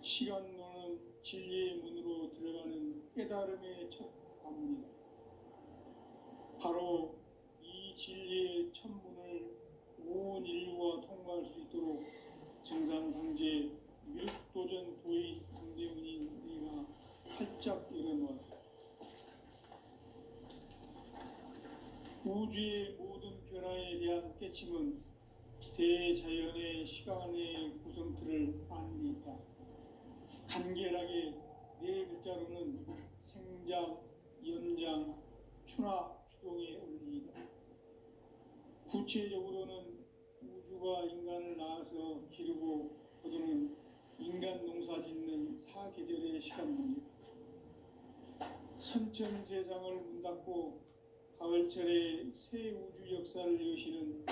시간론은 진리의 문으로 들어가는 깨달음의 첫 관문이다. 바로 이 진리의 첫 문을 온 인류가 통과할 수 있도록 정산상제 미륵도전 도인 강대훈인 네가 활짝 열어놓았다. 우주의 모든 변화에 대한 깨침은 대자연의 시간의 구성틀을 아는 데 있다. 간결하게 네 글자로는 생장, 연장, 추나 추동의 원리이다. 구체적으로는 우주가 인간을 낳아서 기르고 거두는 인간 농사 짓는 사계절의 시간 문제다. 선천 세상을 문 닫고 가을철에 새 우주 역사를 여시는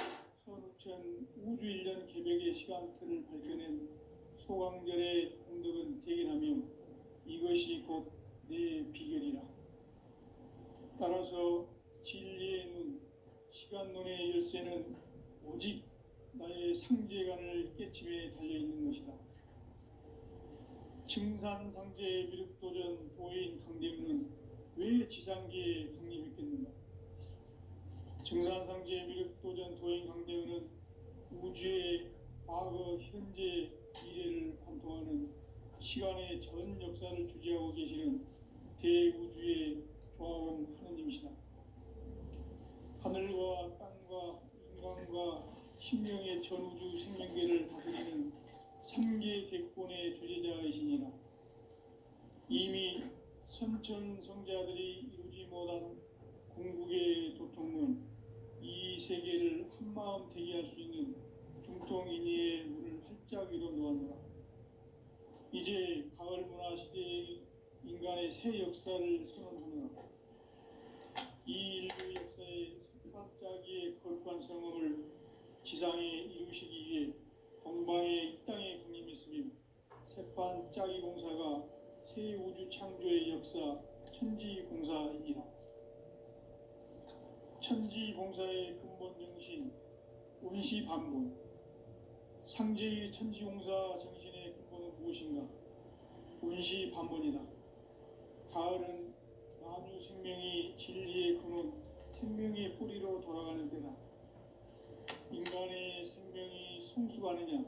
선우천 우주 1년 개벽의 시간틀을 밝혀낸 소강절의 공덕은 대견하며 이것이 곧 내 비결이라. 따라서 진리의 눈, 시간론의 열쇠는 오직 나의 상제관을 깨침에 달려있는 것이다. 증산상제 미륵도전 도인 강대훈은 왜 지상계에 강림했겠는가? 증산상제 미륵도전 도인 강대훈은 우주의 과거, 현재, 미래를 관통하는 시간의 전 역사를 주재하고 계시는 대우주의 조화원 하느님이시다. 하늘과 땅과 인간과 신명의 전우주 생명계를 다스리는 3계 대권의 주재자이시니라. 이미 선천성자들이 이루지 못한 궁극의 도통문, 이 세계를 한마음 대기할 수 있는 중통인의의 문을 활짝 열어놓았노라. 이제 가을 문화 시대의 인간의 새 역사를 선언하노라. 이 인류 역사의 반짝이의 거룩한 성음을 지상에 이루시기 위해 동방의 이 땅에 강림했으며 새반짝이 공사가 새 우주 창조의 역사 천지공사이니라. 천지공사의 근본 정신 운시반본, 상제의 천지공사 정신의 근본은 무엇인가? 운시반본이다. 가을은 만유 생명이 진리의 근원, 생명의 뿌리로 돌아가는 때다. 인간의 생명이 성숙하느냐,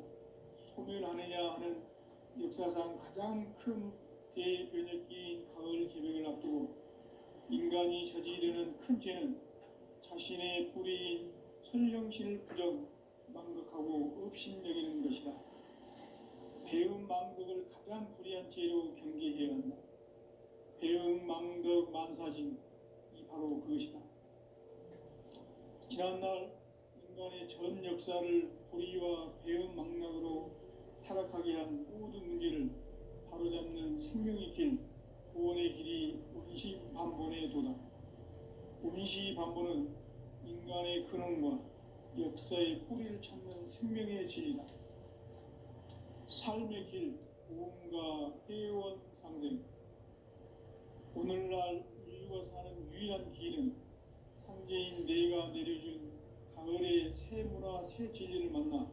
소멸하느냐 하는 역사상 가장 큰 대변혁기인 가을 개벽을 앞두고 인간이 저지르는 큰 죄는 자신의 뿌리인 설령신을 부정, 망극하고 업신여기는 것이다. 배음 망덕을 가장 불의한 죄로 경계해야 한다. 배음 망덕 만사진, 이 바로 그것이다. 지난날 인간의 전 역사를 불의와 배음 망락으로 타락하게 한 모든 문제를 바로잡는 생명의 길, 구원의 길이 운시반본의 도다. 운시반본은 인간의 근원과 역사의 뿌리를 찾는 생명의 진리다. 삶의 길, 고음과 회원 상생. 오늘날 인류가 사는 유일한 길은 상제인 내가 내려준 가을의 새 문화, 새 진리를 만나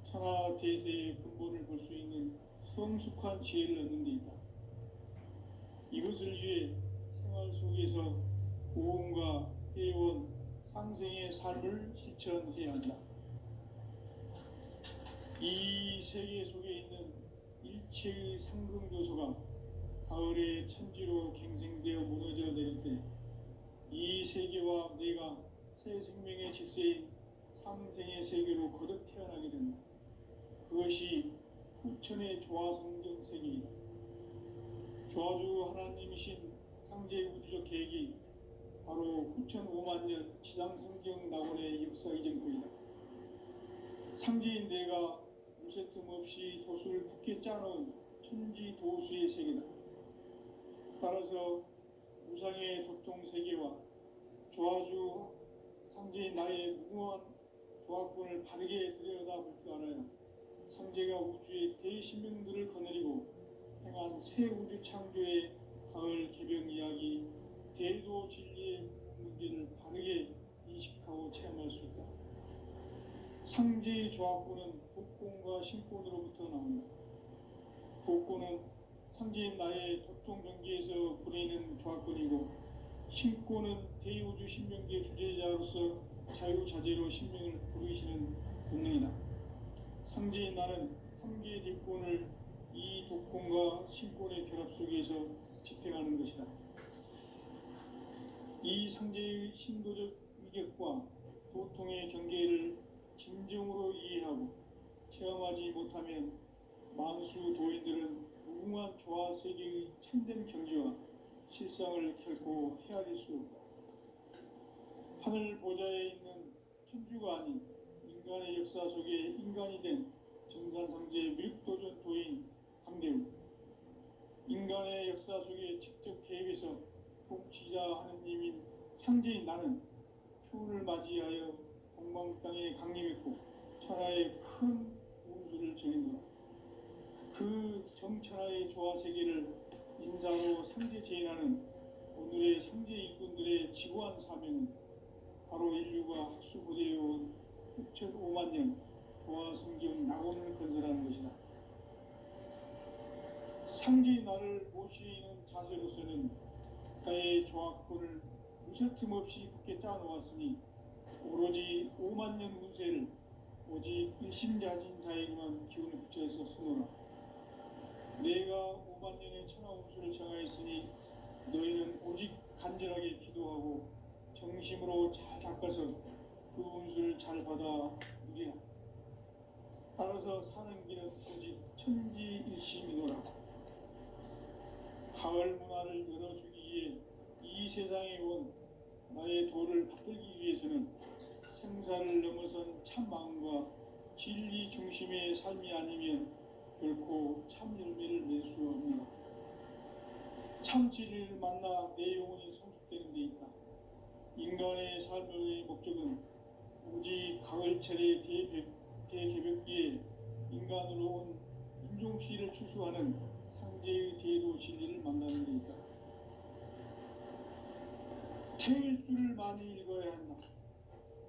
천하 대세의 근본을 볼 수 있는 성숙한 지혜를 얻는 데 있다. 이것을 위해 생활 속에서 고음과 회원, 상생의 삶을 실천해야 한다. 이 세계 속에 있는 일체의 상승요소가 가을의 천지로 갱생되어 무너져 내릴 때 이 세계와 내가 새 생명의 질서인 상생의 세계로 거듭 태어나게 된다. 그것이 후천의 조화성경 세계이다. 조화주 하나님이신 상제 우주적 계획이 바로 후천 5만 년 지상성경 낙원의 역사 이전거이다. 상제인 내가 무쇠틈 없이 도수를 굳게 짜놓은 천지도수의 세계다. 따라서 무상의 도통 세계와 조화주 상제인 나의 무모한 조합권을 바르게 들여다볼 줄 알아야 상제가 우주의 대신명들을 거느리고 행한 새 우주 창조의 가을 개벽 이야기, 대도 진리의 문제를 바르게 인식하고 체험할 수 있다. 상제의 조합권은 복권과 신권으로부터 나온다. 복고는 상제인 나의 도통 경기에서 부리는 조합권이고, 신고는 대우주 신명기의 주제자로서 자유자재로 신명을 부르시는 본능이다. 상제인 나는 3개의 뒷권을 이 독권과 신권의 결합 속에서 집행하는 것이다. 이 상제의 신도적 위격과 도통의 경계를 진정으로 이해하고 체험하지 못하면 만수 도인들은 무궁한 조화 세계의 참된 경지와 실상을 결코 헤아릴 수 없다. 하늘 보좌에 있는 천주가 아닌 인간의 역사 속에 인간이 된 정산상제 밀도전 도인 강대우, 인간의 역사 속에 직접 개입해서 통치자 하느님인 상제인 나는 추운을 맞이하여 동방 땅에 강림했고 천하의 큰 운수를 정했노라. 그 정천하의 조화 세계를 인사로 상제 제인하는 오늘의 상제 일꾼들의 지구한 사명은 바로 인류가 학수고대해온 6,5만 년 조화 성경 낙원을 건설하는 것이다. 상제의 나를 모시는 자세로서는 나의 조합권을 무설틈 없이 굳게 짜놓았으니 오로지 5만 년 운세를 오직 일심자진 자에게만 기운을 붙여서 쓰노라. 내가 5만 년의 천하 운수를 정하였으니 너희는 오직 간절하게 기도하고 정심으로 잘 닦아서 그 운수를 잘 받아 누리라. 따라서 사는 길은 오직 천지일심이노라. 가을 문화를 열어주기 위해 이 세상에 온 나의 도를 받들기 위해서는 생사를 넘어선 참 마음과 진리 중심의 삶이 아니면 결코 참 열매를 맺을 수 없노라. 참 진리를 만나 내 영혼이 성숙되는 데 있다. 인간의 삶의 목적은 오직 가을철의 대개벽기에 인간으로 온 인종시를 추수하는 상제의 대도 진리를 만나는 데 있다. 태일주를 많이 읽어야 한다.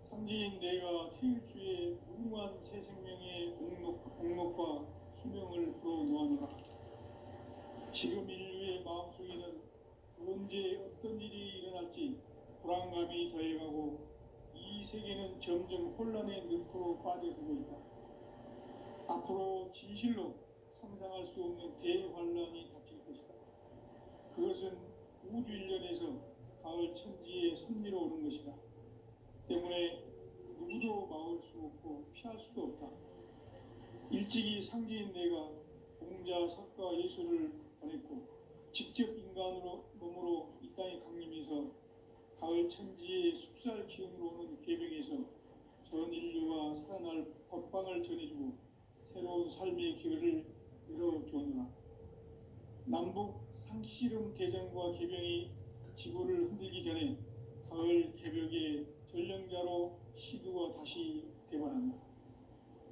상제인 내가 태일주의 무궁한 새 생명의 공록과 수명을 불어놓아노라. 지금 인류의 마음속에는 언제 어떤 일이 일어날지 불안감이 더해가고 이 세계는 점점 혼란의 늪으로 빠져들고 있다. 앞으로 진실로 상상할 수 없는 대환란이 닥칠 것이다. 그것은 우주 일련에서 가을 천지의 섭리로 오는 것이다. 때문에 누구도 막을 수 없고 피할 수도 없다. 일찍이 상제인 내가 공자, 석가, 예수를 보냈고 직접 인간으로 몸으로 이 땅에 강림해서 가을 천지의 숲살 기운으로 오는 계백에서 전 인류가 살아날 법방을 전해주고 새로운 삶의 기회를 열어주었노라. 남북 상씨름 대전과 개병이 지구를 흔들기 전에 가을 개벽의 전령자로 시두가 다시 대발한다.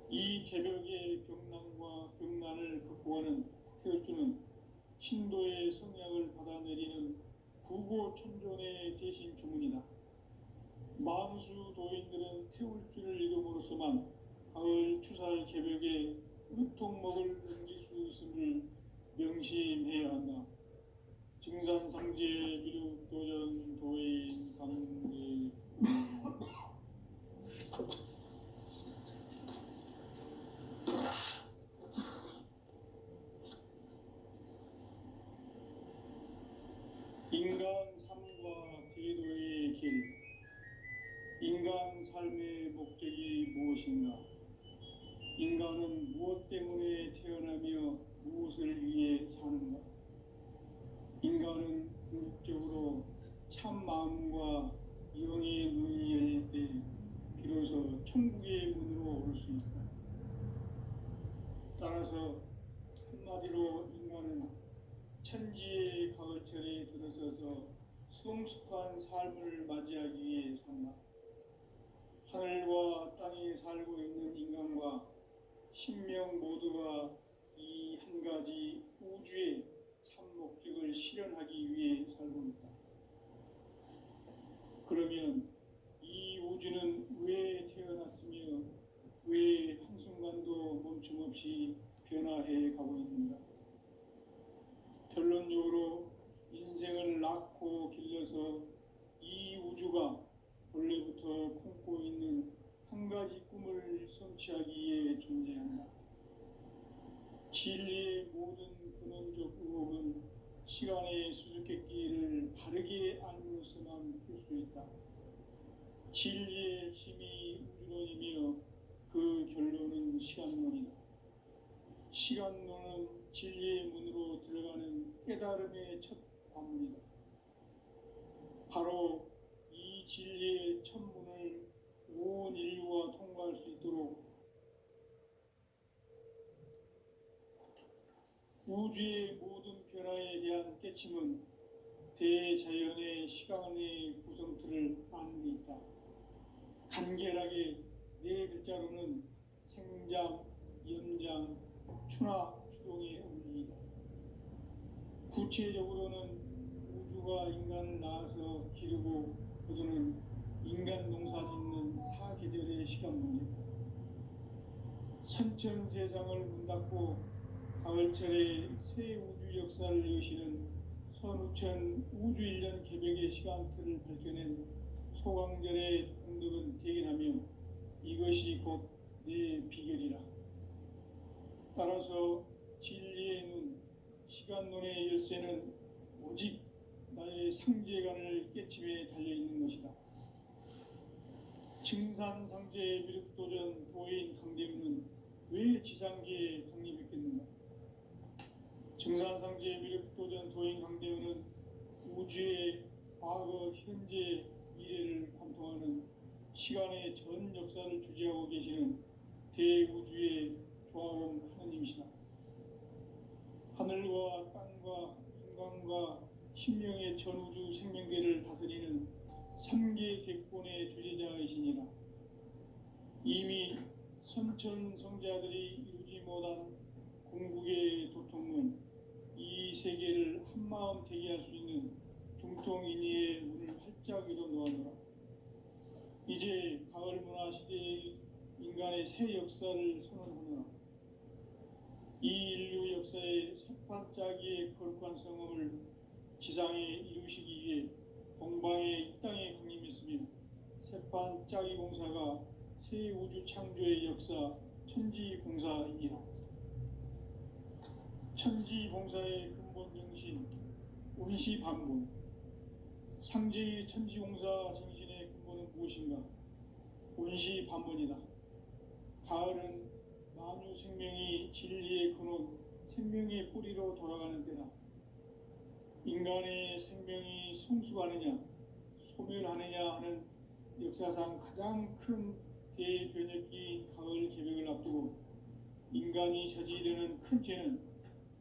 이 개벽의 병난과 병난을 극복하는 태울주는 신도의 성향을 받아내리는 구고천존의 대신 주문이다. 만수 도인들은 태울주를 읽음으로써만 가을 추살 개벽에 으통먹을 넘길 수 있음을 명심해야 한다. 증산상제 미륵도전 도인 강대 인간 삶과 궤도의 길. 인간 삶의 목적이 무엇인가? 인간은 무엇 때문에 태어나며 무엇을 위해 사는가? 인간은 궁극적으로 참 마음과 영의 눈이 열릴 때 비로소 천국의 문으로 오를 수 있다. 따라서 한마디로 인간은 천지의 가을철에 들어서서 성숙한 삶을 맞이하기 위해 산다. 하늘과 땅에 살고 있는 인간과 신명 모두가 이 한 가지 우주의 참 목적을 실현하기 위해 살고 있다. 그러면 이 우주는 왜 태어났으며 왜 한순간도 멈춤없이 변화해 가고 있는가? 결론적으로 인생을 낳고 길러서 이 우주가 본래부터 품고 있는 한 가지 꿈을 성취하기 위해 존재한다. 진리의 모든 근원적 의혹은 시간의 수수께끼를 바르게 알므로서만 풀 수 있다. 진리의 힘이 우주론이며 그 결론은 시간론이다. 시간론은 진리의 문으로 들어가는 깨달음의 첫 관문이다. 바로 이 진리의 첫 문을 온 인류가 통과할 수 있도록 우주의 모든 변화에 대한 깨침은 대자연의 시간의 구성틀을 아는 데 있다. 간결하게 네 글자로는 생장, 연장, 추나 추동의 원리이다. 구체적으로는 우주가 인간을 낳아서 기르고 거두는 인간 농사 짓는 사계절의 시간 문제, 선천세상을 문 닫고 가을철에 새 우주 역사를 여시는 선우천 우주 1년 개벽의 시간틀을 밝혀낸 소강절의 공덕은 대견하며 이것이 곧 내 비결이라. 따라서 진리의 눈, 시간론의 열쇠는 오직 나의 상제관을 깨침에 달려있는 것이다. 증산상제 미륵도전 도인 강대우는 왜 지상계에 강림했겠는가? 증산상제 미륵도전 도인 강대우는 우주의 과거, 현재, 미래를 관통하는 시간의 전 역사를 주재하고 계시는 대우주의 조화원 하느님이시다. 하늘과 땅과 인간과 신명의 전우주 생명계를 다스리는 3계 대권의 주재자이시니라. 이미 선천성자들이 이루지 못한 궁극의 도통문, 이 세계를 한마음 되게 할 수 있는 중통인의의 문을 활짝 열어 놓아노라. 이제 가을 문화 시대의 인간의 새 역사를 선언하노라. 이 인류 역사의 새반짝이의 거룩한 성음을 지상에 이루시기 위해 동방의 이 땅에 강림했으며 새반짝이 공사가 새 우주 창조의 역사 천지봉사이니라. 천지봉사의 근본 정신 운시반본, 상제의 천지공사 정신의 근본은 무엇인가? 운시반본이다. 가을은 만유 생명이 진리의 근원, 생명의 뿌리로 돌아가는 때다. 인간의 생명이 성숙하느냐, 소멸하느냐 하는 역사상 가장 큰 대변혁기인 가을 개벽을 앞두고 인간이 저지르는 큰 죄는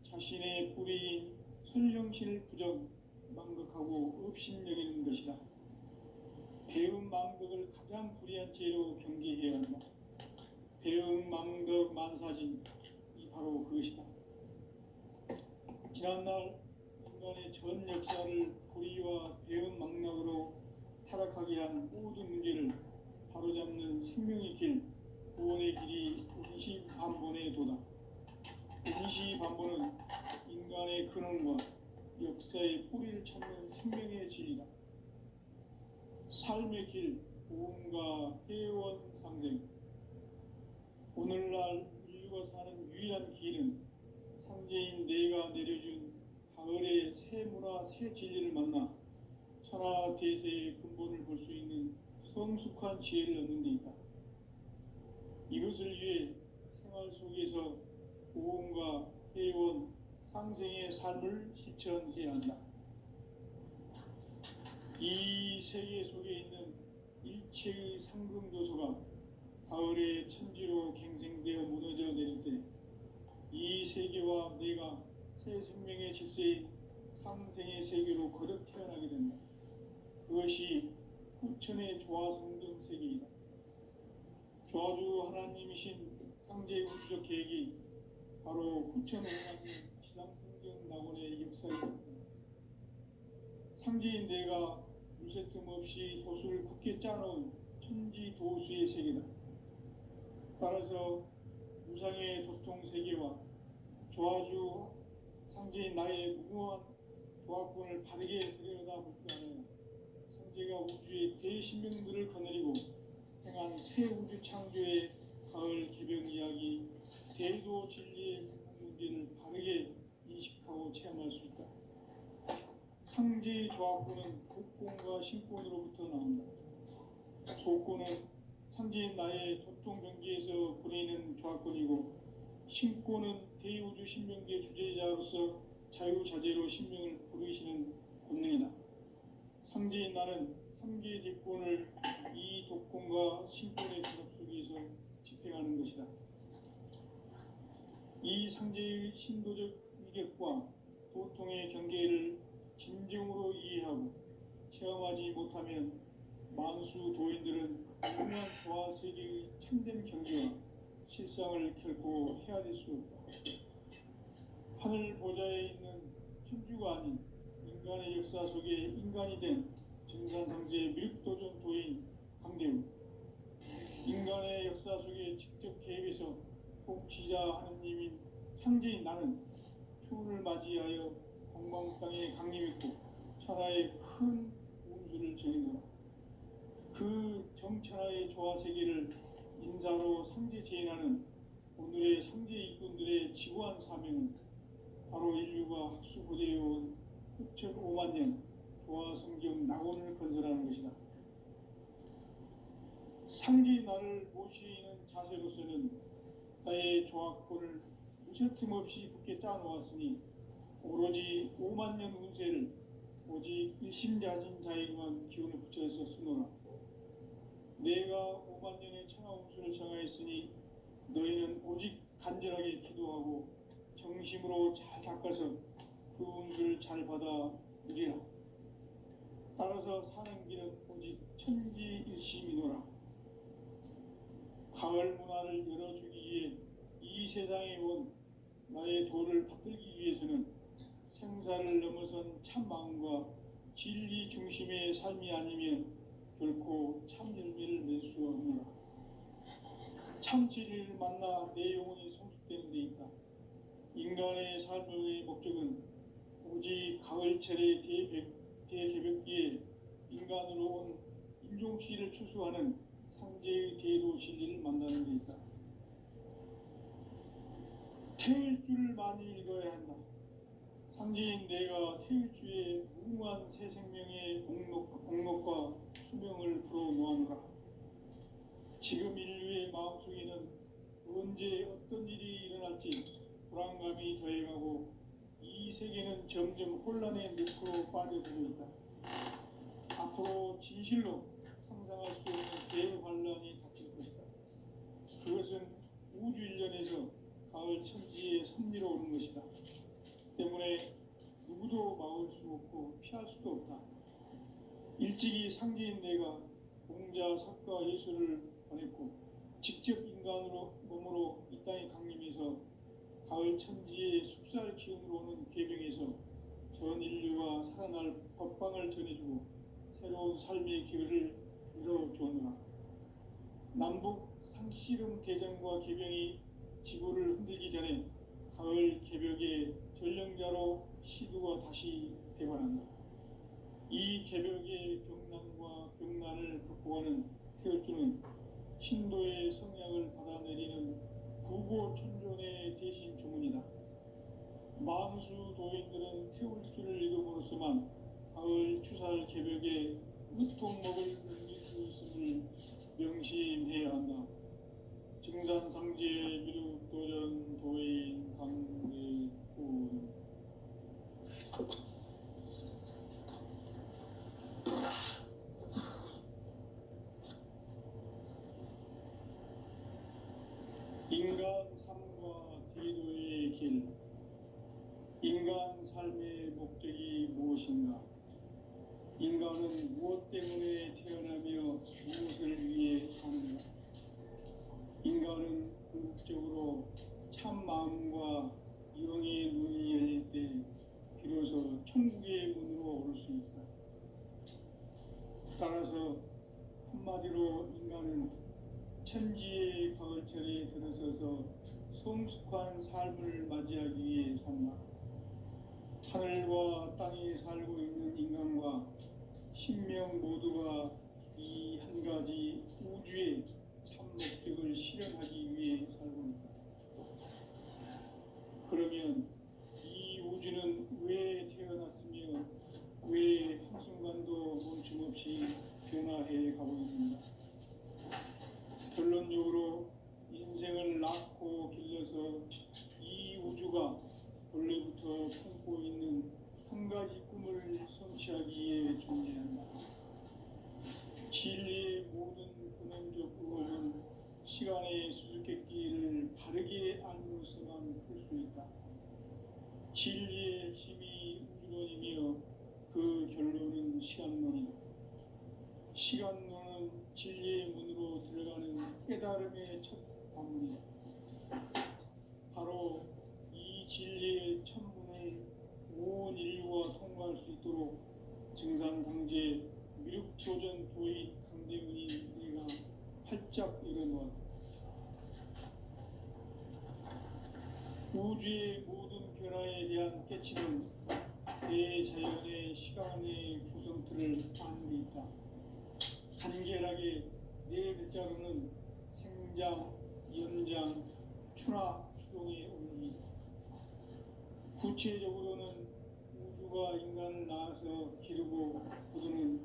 자신의 뿌리인 선령신을 부정, 망극하고 업신여기는 것이다. 배음 망덕을 가장 불의한 죄로 경계해야 한다. 배음 망덕 만사진, 이 바로 그것이다. 지난날 인간의 전 역사를 불의와 배음 망락으로 타락하게 한 모든 문제를 바로잡는 생명의 길, 구원의 길이 운시반본의 도다. 운시반본은 인간의 근원과 역사의 뿌리를 찾는 생명의 진리다. 삶의 길, 보험과 회원 상생. 오늘날 인류가 사는 유일한 길은 상제인 내가 내려준 가을의 새 문화, 새 진리를 만나 천하대세의 근본을 볼 수 있는 성숙한 지혜를 얻는 데 있다. 이것을 위해 생활 속에서 보험과 회원, 상생의 삶을 실천해야 한다. 이 세계 속에 있는 일체의 상금도서가 가을의 천지로 갱생되어 무너져 내릴 때 이 세계와 내가 새 생명의 질서인 상생의 세계로 거듭 태어나게 된다. 그것이 후천의 조화성경 세계이다. 조화주 하나님이신 상제 우주적 계획이 바로 후천을 행하는 지상성경 낙원의 역사이다. 상제인 내가 무쇠틈 없이 도수를 굳게 짜놓은 천지 도수의 세계다. 따라서 무상의 도통 세계와 조화주 상제인 나의 무모한 조합권을 바르게 들여다볼 줄 알아요. 상제가 우주의 대신명들을 거느리고 행한 새 우주 창조의 가을 개변 이야기, 대도 진리의 문제를 바르게 인식하고 체험할 수 있다. 상제의 조합권은 복권과 신권으로부터 나온다. 복권은 상제인 나의 도통병기에서 보내는 조합권이고, 신권은 대우주 신명기의 주제자로서 자유자재로 신명을 부르시는 권능이다. 상제인 나는 3개의 대권을 이 독권과 신권의 결합 속에서 집행하는 것이다. 이 상제의 신도적 위격과 도통의 경계를 진정으로 이해하고 체험하지 못하면 만수 도인들은 무한 조화 세계의 참된 경계와 실상을 결코 헤아릴 수 없다. 하늘 보좌에 있는 천주가 아닌 인간의 역사 속에 인간이 된 증산상제 미륵도전 도인 강대우, 인간의 역사 속에 직접 개입해서 통치자 하느님인 상제인 나는 추운을 맞이하여 공방 땅에 강림했고 천하의 큰 운수를 정해놓아 그 정천하의 조화세계를 인사로 상제 제인하는 오늘의 상제 일꾼들의 지구한 사명은 바로 인류가 학수고대해온 6,500만 년 조화성경 낙원을 건설하는 것이다. 상제의 나를 모시는 자세로서는 나의 조합권을 무쇠틈 없이 굳게 짜놓았으니 오로지 5만 년 운세를 오직 일심자진 자에게만 기운을 붙여서 쓰노라. 내가 5만 년의 천하 운수를 정하였으니 너희는 오직 간절하게 기도하고 정심으로 잘 닦아서 그 운수를 잘 받아 누리라. 따라서 사는 길은 오직 천지일심이노라. 가을 문화를 열어주기 위해 이 세상에 온 나의 도를 받들기 위해서는 생사를 넘어선 참 마음과 진리 중심의 삶이 아니면 결코 참 열매를 맺을 수 없노라. 참 진리를 만나 내 영혼이 성숙되는 데 있다. 인간의 삶의 목적은 오직 가을철의 대개벽기에 인간으로 온 인종씨를 추수하는 상제의 대도 진리를 만나는 데 있다. 태일주를 많이 읽어야 한다. 상제인 내가 태일주의 무궁한 새 생명의 목록과 수명을 불어놓아노라. 지금 인류의 마음속에는 언제 어떤 일이 일어날지 불안감이 더해가고 이 세계는 점점 혼란의 늪으로 빠져들고 있다. 앞으로 진실로 상상할 수 없는 대환란이 닥칠 것이다. 그것은 우주 일련에서 가을 천지에 섭리로 오는 것이다. 때문에 누구도 막을 수 없고 피할 수도 없다. 일찍이 상제인 내가 공자, 석가, 예수를 보냈고 직접 인간으로 몸으로 이 땅에 강림해서 가을 천지의 숙살 기운으로 오는 계명에서 전 인류가 살아날 법방을 전해주고 새로운 삶의 기회를 열어주었노라. 남북 상씨름 대전과 계명이 지구를 흔들기 전에 가을 개벽의 전령자로 시두가 다시 대관한다. 이 개벽의 병난과 병난을 극복하는 태울주는 신도의 성향을 받아내리는 구보천존의 대신 주문이다. 만수 도인들은 태울주를 읽음으로써만 가을 추살 개벽에 우통목을 늘릴 수 있음을 명심해야 한다. 증산상제 미륵도전 도인 강대훈. 인간 삶과 대도의 길. 인간 삶의 목적이 무엇인가? 인간은 무엇 때문에 태어나며 무엇을 위해 사는가? 인간은 궁극적으로 참 마음과 영의 눈이 열릴 때 비로소 천국의 문으로 오를 수 있다. 따라서 한마디로 인간은 천지의 가을철에 들어서서 성숙한 삶을 맞이하기 위해 산다. 하늘과 땅에 살고 있는 인간과 신명 모두가 이 한 가지 우주의 참 목적을 실현하기 위해 살고 있다. 그러면 이 우주는 왜 태어났으며 왜 한순간도 멈춤없이 변화해 가고 있는가? 결론적으로 인생을 낳고 길러서 이 우주가 본래부터 품고 있는 한 가지 꿈을 성취하기 위해 존재한다. 진리의 모든 근원적 의혹은 시간의 수수께끼를 바르게 알므로서만 풀 수 있다. 진리의 핵심이 우주론이며 그 결론은 시간론이다. 시간론은 진리의 문으로 들어가는 깨달음의 첫 관문이다. 바로 이 진리의 첫 문을 온 인류가 통과할 수 있도록 증산상제 미륵도전 도인 강대문인 내가 활짝 열어놓았다. 우주의 모든 변화에 대한 깨침은 대자연의 시간의 구성틀을 아는 데 있다. 간결하게 네 글자로는 생장, 연장, 추나 추동의 원리이다. 구체적으로는 우주가 인간을 낳아서 기르고 거두는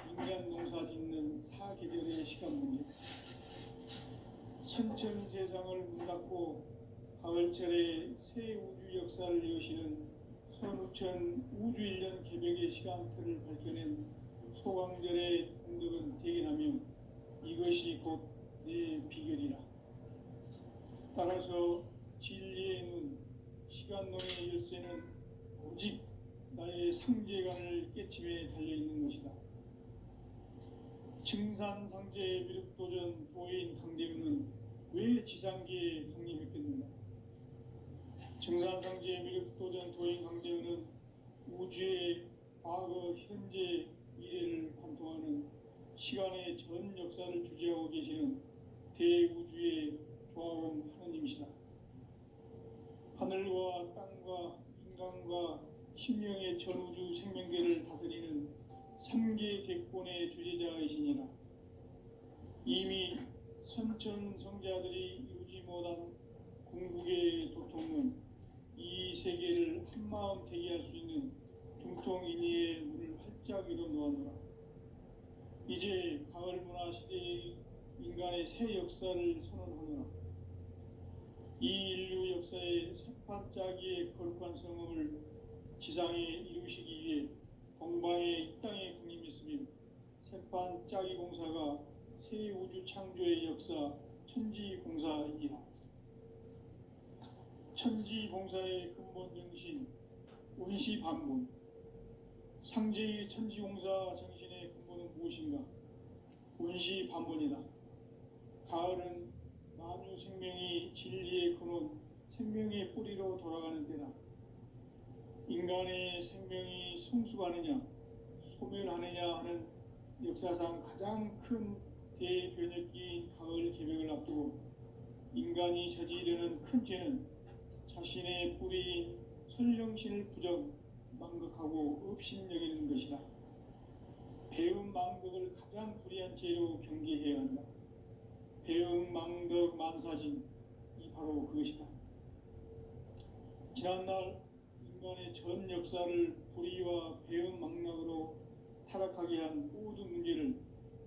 인간 농사 짓는 사계절의 시간 문제, 선천 세상을 문 닫고 가을철에 새 우주 역사를 여시는 선우천 우주 1년 개벽의 시간틀을 밝혀낸 소강절의 공덕은 대견하며 이것이 곧 내 비결이라. 따라서 진리의 눈, 시간론의 열쇠는 오직 나의 상제관을 깨침에 달려있는 것이다. 증산상제의 미륵도전 도인 강대문은 왜 지상계에 강림했겠는가? 증산상제의 미륵도전 도인 강대문은 우주의 과거, 현재, 미래를 관통하는 시간의 전 역사를 주재하고 계시는 대우주의 조화원 하느님이시다. 하늘과 땅과 인간과 신명의 전우주 생명계를 다스리는 3계 대권의 주제자이시니라. 이미 선천성자들이 이루지 못한 궁극의 도통은 이 세계를 한마음 되게 할 수 있는 중통인의의 문을 활짝 열어놓았노라. 이제 가을 문화 시대의 인간의 새 역사를 선언하노라. 이 인류 역사의 새판짜기의 거룩한 성음을 지상에 이루시기 위해 동방의 이 땅에 강림했으며 새판짜기 공사가 새 우주 창조의 역사 천지공사이니라. 천지공사의 근본 정신 원시반본, 상제의 천지공사 정신의 근본은 무엇인가? 원시반본이다. 가을은 만유 생명이 진리의 근원, 생명의 뿌리로 돌아가는 때다. 인간의 생명이 성숙하느냐, 소멸하느냐 하는 역사상 가장 큰 대변혁기인 가을 개벽을 앞두고 인간이 저지르는 큰 죄는 자신의 뿌리인 선령신을 부정, 망극하고 업신여기는 것이다. 배움 망덕을 가장 불의한 죄로 경계해야 한다. 배움 망덕 만사진, 이 바로 그것이다. 지난날 인간의 전 역사를 불의와 배움 망락으로 타락하게 한 모든 문제를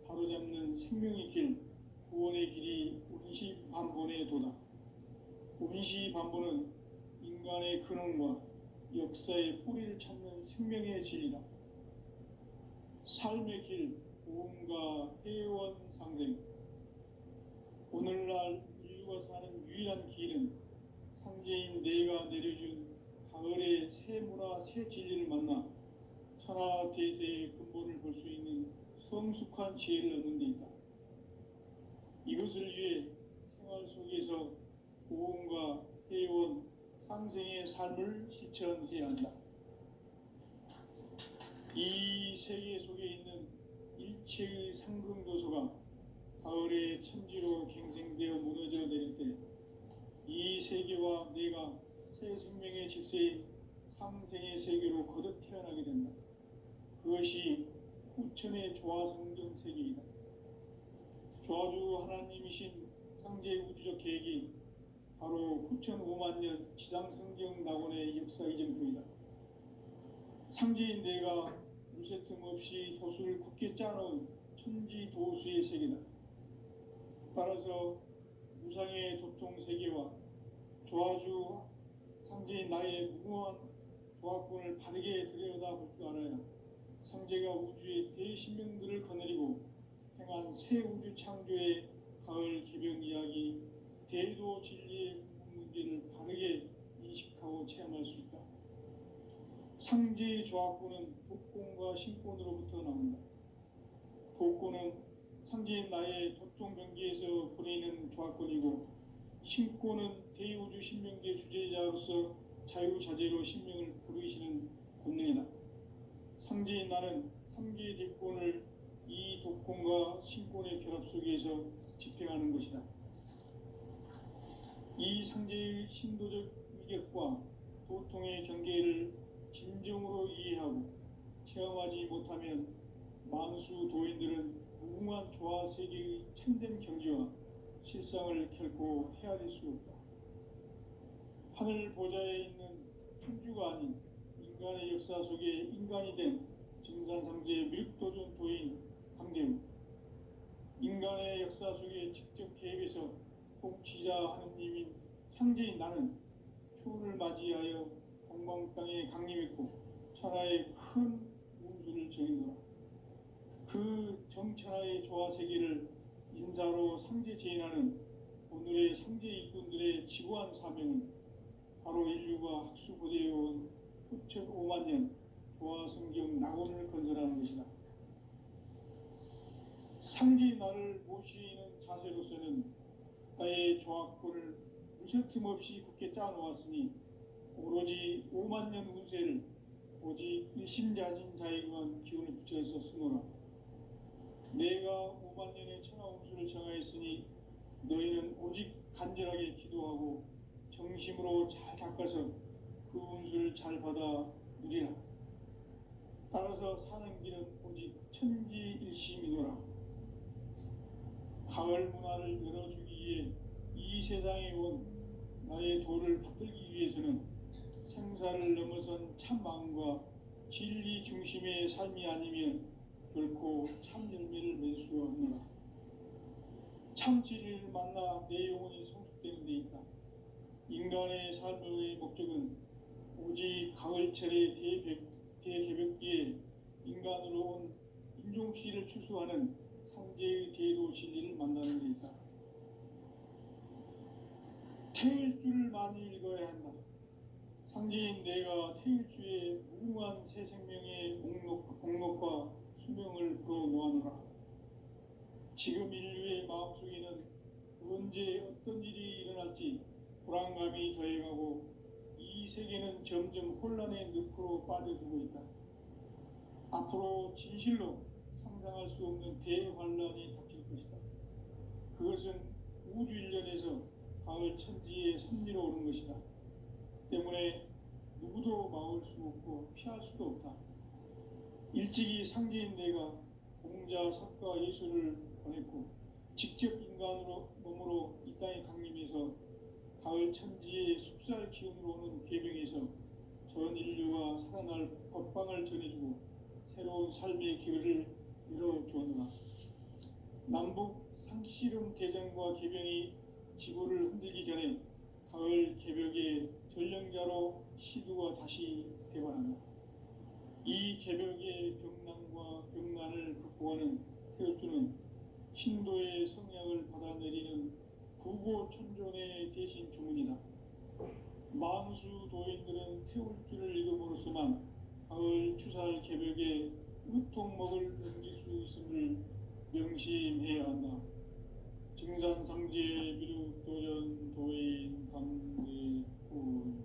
바로잡는 생명의 길, 구원의 길이 원시반본의 도다. 원시반본은 인간의 근원과 역사의 뿌리를 찾는 생명의 진리다. 삶의 길, 보험과 회원 상생. 오늘날 인류가 사는 유일한 길은 상제인 내가 내려준 가을의 새 문화, 새 진리를 만나 천하 대세의 근본을 볼 수 있는 성숙한 지혜를 얻는 데 있다. 이것을 위해 생활 속에서 보험과 회원, 상생의 삶을 실천해야 한다. 이 세계 속에 있는 일체의 상승도서가 가을의 천지로 갱생되어 무너져 내릴 때 이 세계와 내가 새 생명의 질서인 상생의 세계로 거듭 태어나게 된다. 그것이 후천의 조화성경 세계이다. 조화주 하나님이신 상제의 우주적 계획이 바로 후천 5만 년 지상성경 낙원의 역사 이전부이다. 상제인 내가 무쇠틈 없이 도수를 굳게 짜놓은 천지도수의 세계다. 따라서 무상의 도통 세계와 조화주 상제인 나의 무궁한 조화권을 바르게 들여다볼 줄 알아야 상제가 우주의 대신명들을 거느리고 행한 새 우주 창조의 가을 개병 이야기, 대도 진리의 문제를 바르게 인식하고 체험할 수 있다. 상제의 조화권은 독권과 신권으로부터 나온다. 독권은 상제인 나의 도통 경계에서 보내는 조화권이고, 신권은 대우주 신명계 주제자로서 자유자재로 신명을 부르시는 권능이다. 상제인 나는 3개의 대권을 이 독권과 신권의 결합 속에서 집행하는 것이다. 이 상제의 신도적 위격과 도통의 경계를 진정으로 이해하고 체험하지 못하면 만수 도인들은 무궁한 조화 세계의 참된 경지와 실상을 결코 헤아릴 수 없다. 하늘 보좌에 있는 천주가 아닌 인간의 역사 속에 인간이 된 증산상제의 밀도전 도인 강대우, 인간의 역사 속에 직접 개입해서 통치자 하느님인 상제인 나는 추운을 맞이하여 동방 땅에 강림했고 천하의 큰 운수를 정인노라. 그 정천하의 조화 세계를 인사로 상제 제인하는 오늘의 상제 일꾼들의 지구한 사명은 바로 인류가 학수고대해온 후천 5만 년 조화 성경 낙원을 건설하는 것이다. 상제인 나를 모시는 자세로서는 나의 조화권을 무쇠 틈 없이 굳게 짜놓았으니 오로지 5만 년 운세를 오직 일심자진 자에게만 기운을 붙여서 쓰노라. 내가 5만 년의 천하 운수를 정하였으니 너희는 오직 간절하게 기도하고 정심으로 잘 닦아서 그 운수를 잘 받아 누리라. 따라서 사는 길은 오직 천지일심이노라. 가을 문화를 열어주기 위해 이 세상에 온 나의 도를 받들기 위해서는 생사를 넘어선 참 마음과 진리 중심의 삶이 아니면 결코 참 열매를 맺을 수 없노라. 참 진리를 만나 내 영혼이 성숙되는 데 있다. 인간의 삶의 목적은 오직 가을철의 대개벽기에 인간으로 온 인종씨를 추수하는 상제의 대도 진리를 만나는 데 있다. 태일주를 많이 읽어야 한다. 상제인 내가 태일주의 무궁한 새 생명의 공록과 수명을 불어놓아노라. 지금 인류의 마음속에는 언제 어떤 일이 일어날지 불안감이 더해가고 이 세계는 점점 혼란의 늪으로 빠져들고 있다. 앞으로 진실로 상상할 수 없는 대환란이 닥칠 것이다. 그것은 우주 일련에서 가을 천지의 섭리로 오는 것이다. 때문에 누구도 막을 수 없고 피할 수도 없다. 일찍이 상제인 내가 공자, 석가, 예수를 보냈고 직접 인간으로 몸으로 이 땅에 강림해서 가을 천지의 숲살 기운으로 오는 계명에서 전 인류가 살아날 법방을 전해주고 새로운 삶의 기회를 열어주었노라. 남북 상씨름 대전과 계병이 지구를 흔들기 전에 가을 개벽의 전령자로 시두가 다시 대발한다. 이 개벽의 병난과 병난을 극복하는 태울주는 신도의 성향을 받아내리는 구고천존의 대신 주문이다. 만수 도인들은 태울주를 읽음으로써만 가을 추살 개벽에 의통목을 넘길 수 있음을 명심해야 한다. 증산상제 미륵도전 도인 강대훈.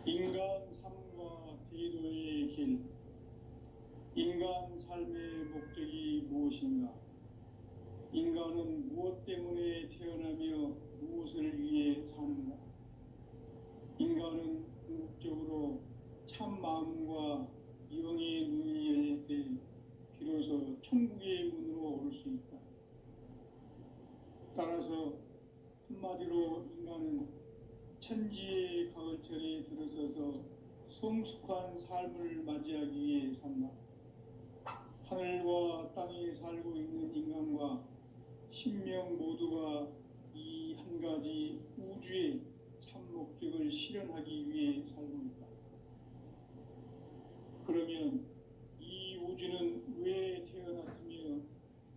인간 삶과 대도의 길. 인간 인간 삶의 목적이 무엇인가? 인간은 무엇 때문에 태어나며 무엇을 위해 사는가? 인간은 궁극적으로 참 마음과 영의 눈이 열릴 때 비로소 천국의 문으로 오를 수 있다. 따라서 한마디로 인간은 천지의 가을철에 들어서서 성숙한 삶을 맞이하기 위해 산다. 하늘과 땅에 살고 있는 인간과 신명 모두가 이 한 가지 우주의 참 목적을 실현하기 위해 살고 있다. 그러면 이 우주는 왜 태어났으며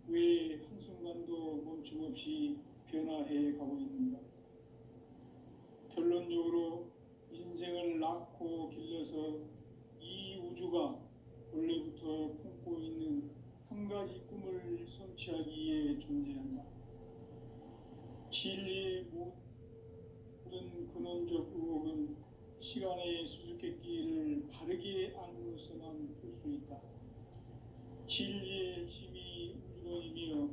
왜 한순간도 멈춤없이 변화해 가고 있는가? 결론적으로 인생을 낳고 길러서 이 우주가 원래부터 품고 있는 한 가지 꿈을 성취하기 위해 존재한다. 진리의 모든 근원적 의혹은 시간의 수수께끼를 바르게 알므로서만 풀 수 있다. 진리의 핵심이 우주론이며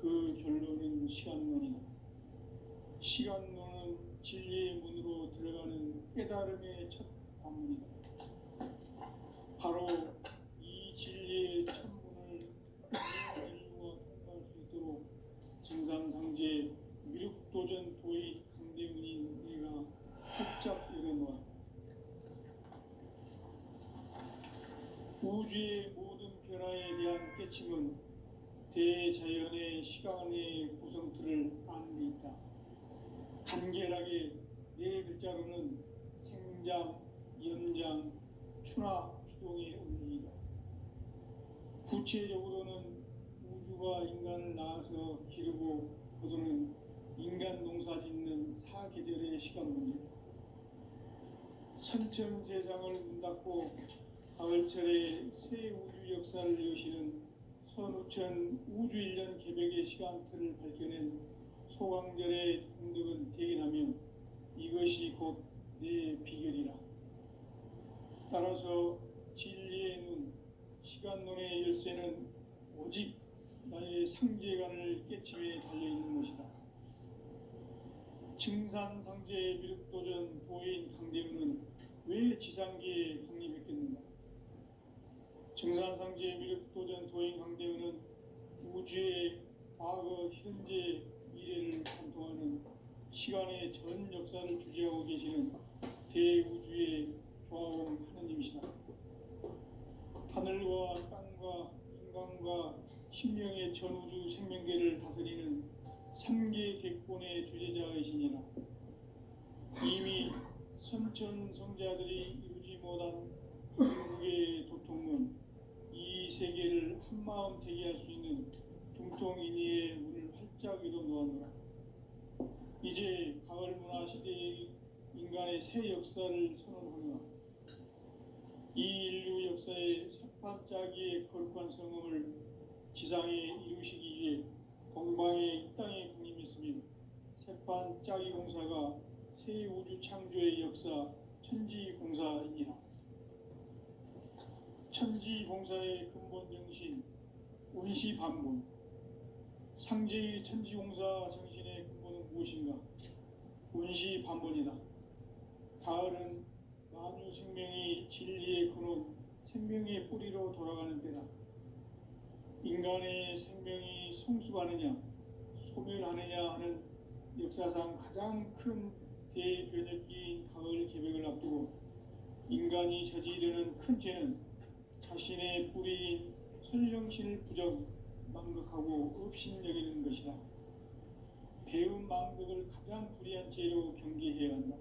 그 결론은 시간론이다. 시간론은 진리의 문으로 들어가는 깨달음의 첫 관문이다. 바로 이 진리의 첫 문을 인류가 통과할 수 있도록 증산상제 미륵도전 도의 강대훈인 내가 활짝 열어놓았다. 우주의 모든 변화에 대한 깨침은 대자연의 시간의 구성틀을 아는 데 있다. 간결하게 네 글자로는 생장, 연장, 추나 추동의 원리이다. 구체적으로는 우주가 인간을 낳아서 기르고 거두는 인간 농사 짓는 사계절의 시간 문제다. 선천세상을 문 닫고 가을철에 새 우주 역사를 여시는 선우천 우주일년 개벽의 시간틀을 밝혀낸 소강절의 공덕은 대견하며 이것이 곧 내 비결이라. 따라서 진리의 눈, 시간론의 열쇠는 오직 나의 상제관을 깨침에 달려있는 것이다. 증산상제의 미륵도전 도인 강대훈은 왜 지상계에 강림했겠는가? 증산상제의 미륵도전 도인 강대훈은 우주의 과거, 현재, 미래를 관통하는 시간의 전 역사를 주재하고 계시는 대우주의 조화원 하느님이시다. 하늘과 땅과 인간과 신명의 전우주 생명계를 다스리는 3계 객본의 주제자이시니라. 이미 선천성자들이 이루지 못한 인국의 도통은 이 세계를 한마음 되게 할 수 있는 중통인의의 문을 활짝 열어놓았노라. 이제 가을 문화 시대의 인간의 새 역사를 선언하노라. 이 인류 역사의 삭반짜기의 거룩한 성음을 지상에 이루시기 위해 동방의 이 땅에 강림했으며 색반짜기 공사가 새 우주 창조의 역사 천지공사이니라. 천지공사의 근본 정신 운시반본. 상제의 천지공사 정신의 근본은 무엇인가? 운시반본이다. 가을은 만유 생명이 진리의 근원, 생명의 뿌리로 돌아가는 때다. 인간의 생명이 성숙하느냐, 소멸하느냐 하는 역사상 가장 큰 대변혁기인 가을 개벽을 앞두고 인간이 저지르는 큰 죄는 자신의 뿌리인 설령신을 부정, 망극하고 업신여기는 것이다. 배음 망덕을 가장 불의한 죄로 경계해야 한다.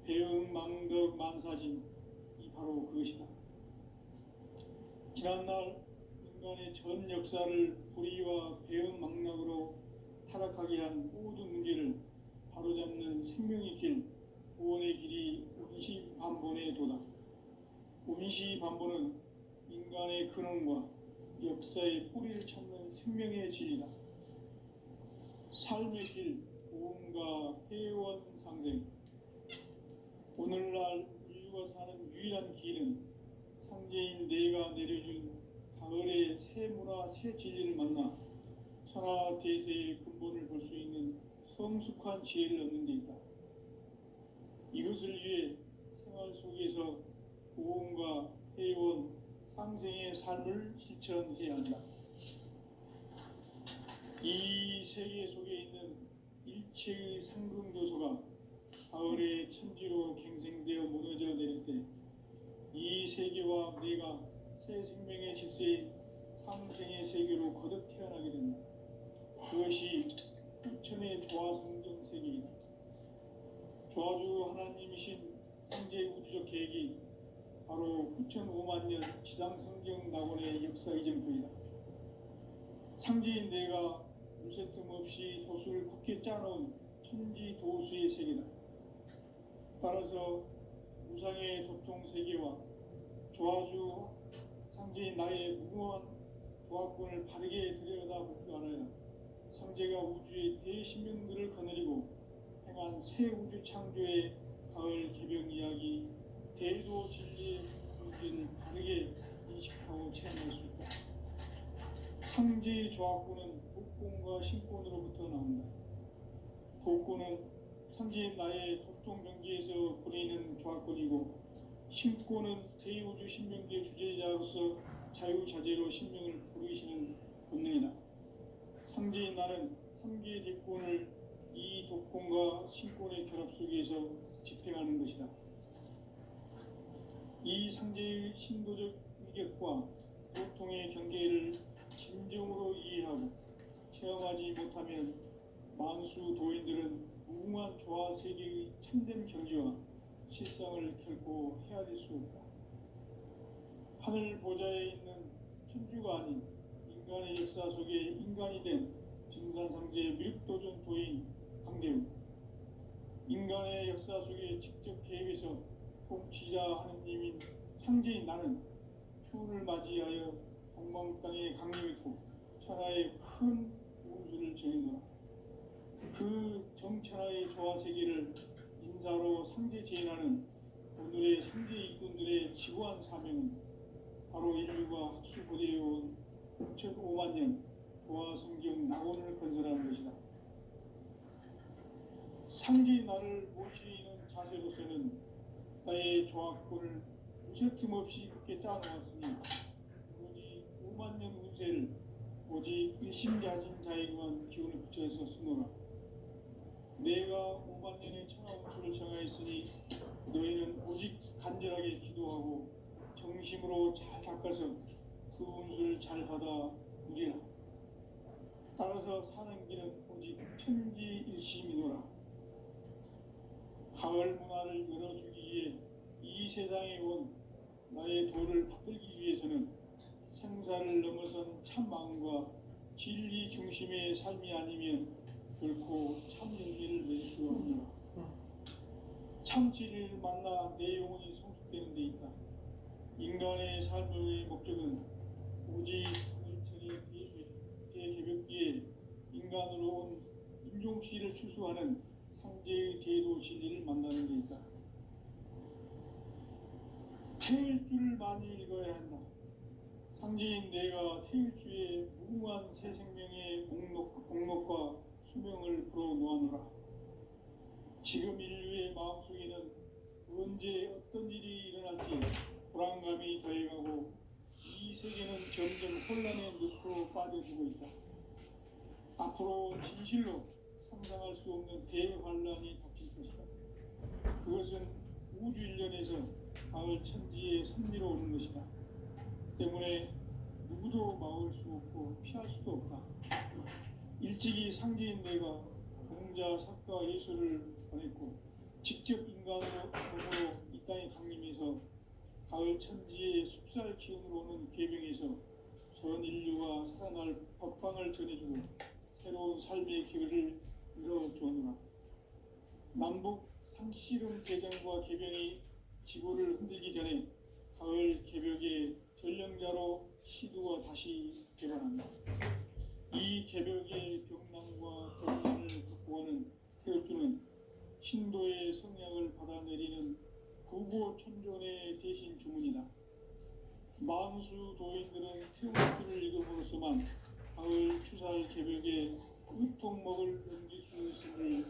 배음 망덕 만사진이 바로 그것이다. 지난날 인간의 전 역사를 불의와 배음 망락으로 타락하게 한 모든 문제를 바로잡는 생명의 길, 구원의 길이 운시반본의 도다. 운시반본은 인간의 근원과 역사의 뿌리를 찾는 생명의 진리다. 삶의 길, 고음과 회원 상생. 오늘날 인류가 사는 유일한 길은 상제인 내가 내려준 가을의 새 문화 새 진리를 만나 천하 대세의 근본을 볼 수 있는 성숙한 지혜를 얻는 데 있다. 이것을 위해 생활 속에서 보험과 회원, 상생의 삶을 실천해야 한다. 이 세계 속에 있는 일체의 상금 요소가 가을의 천지로 갱생되어 무너져 내릴 때 이 세계와 내가 새 생명의 질서인 상생의 세계로 거듭 태어나게 된다. 그것이 부천의 조화성경 세계이다. 조화주 하나님이신 상제 우주적 계획이 바로 후천 5만 년 지상성경 낙원의 역사 이전부이다. 상제인 내가 무쇠 틈 없이 도수를 굳게 짜놓은 천지 도수의 세계다. 따라서 무상의 도통 세계와 조화주 상제인 나의 무모한 조합권을 바르게 들여다볼 줄 알아야 상제가 우주의 대신명들을 거느리고 행한 새 우주 창조의 가을 개병 이야기 대도 진리의 문제를 바르게 인식하고 체험할 수 있다. 상제의 조합권은 복권과 신권으로부터 나온다. 복권은 상제인 나의 도통 경계에서 부리는 조합권이고 신권은 대우주 신명기의 주제자로서 자유자재로 신명을 부르시는 본능이다. 상제인 나는 3개의 대권을 이 독권과 신권의 결합 속에서 집행하는 것이다. 이 상제의 신도적 위격과 보통의 경계를 진정으로 이해하고 체험하지 못하면 만수 도인들은 무궁한 조화 세계의 참된 경지와 실상을 결코 헤아릴 수 없다. 하늘 보좌에 있는 천주가 아닌 인간의 역사 속에 인간이 된 증산상제 미륵도전 도인 강대훈, 인간의 역사 속에 직접 개입해서 통치자 하느님인 상제인 나는 추운을 맞이하여 동방 땅에 강림했고 천하의 큰 운수를 정해놓아 그 정천하의 조화세계를 인사로 상제 제인하는 오늘의 상제 이군들의 지구한 사명은 바로 인류가 학수고대해온 5천5만 년 조화성경 낙원을 건설하는 것이다. 상제의 나를 모시는 자세로서는 나의 조합권을 무쇠틈 없이 굳게 짜놓았으니 오직 5만 년 운세를 오직 일심가진 자에게만 기운을 붙여서 쓰노라. 내가 5만 년의 천하 운수를 정하였으니 너희는 오직 간절하게 기도하고 정심으로 잘 닦아서 그 운수를 잘 받아 누리라. 따라서 사는 길은 오직 천지일심이노라. 가을 문화를 열어주기 위해 이 세상에 온 나의 도를 받들기 위해서는 생사를 넘어선 참 마음과 진리 중심의 삶이 아니면 결코 참 열매를 맺을 수 없노라. 참 진리를 만나 내 영혼이 성숙되는 데 있다. 인간의 삶의 목적은 오직 가을철의 대개벽기에 인간으로 온 인종씨를 추수하는 상제의 대도 진리를 만나는 데 있다. 태일주를 많이 읽어야 한다. 상제인 내가 태일주의 무궁한 새 생명의 공록과 수명을 불어놓아노라. 지금 인류의 마음속에는 언제 어떤 일이 일어날지 불안감이 더해가고 이 세계는 점점 혼란의 늪으로 빠져들고 있다. 앞으로 진실로 상상할 수 없는 대환란이 닥칠 것이다. 그것은 우주 일련에서 가을 천지의 섭리로 오는 것이다. 때문에 누구도 막을 수 없고 피할 수도 없다. 일찍이 상제인 내가 공자, 석가, 예수를 보냈고 직접 인간으로 몸으로 이 땅에 강림해서 가을 천지의 숲살 기운으로 오는 계명에서 전 인류가 살아날 법방을 전해주고 새로운 삶의 기회를 열어주었노라. 남북 상씨름 개정과 개병이 지구를 흔들기 전에 가을 개벽의 전령자로 시두가 다시 개발한다. 이 개벽의 병난과 병난을 극복하는 태엽주는 신도의 성향을 받아내리는 구보 천존의 대신 주문이다. 만수 도인들은 태우주를 읽음으로써만 가을 추살 개벽에 그 통목을 넘길 수 있음을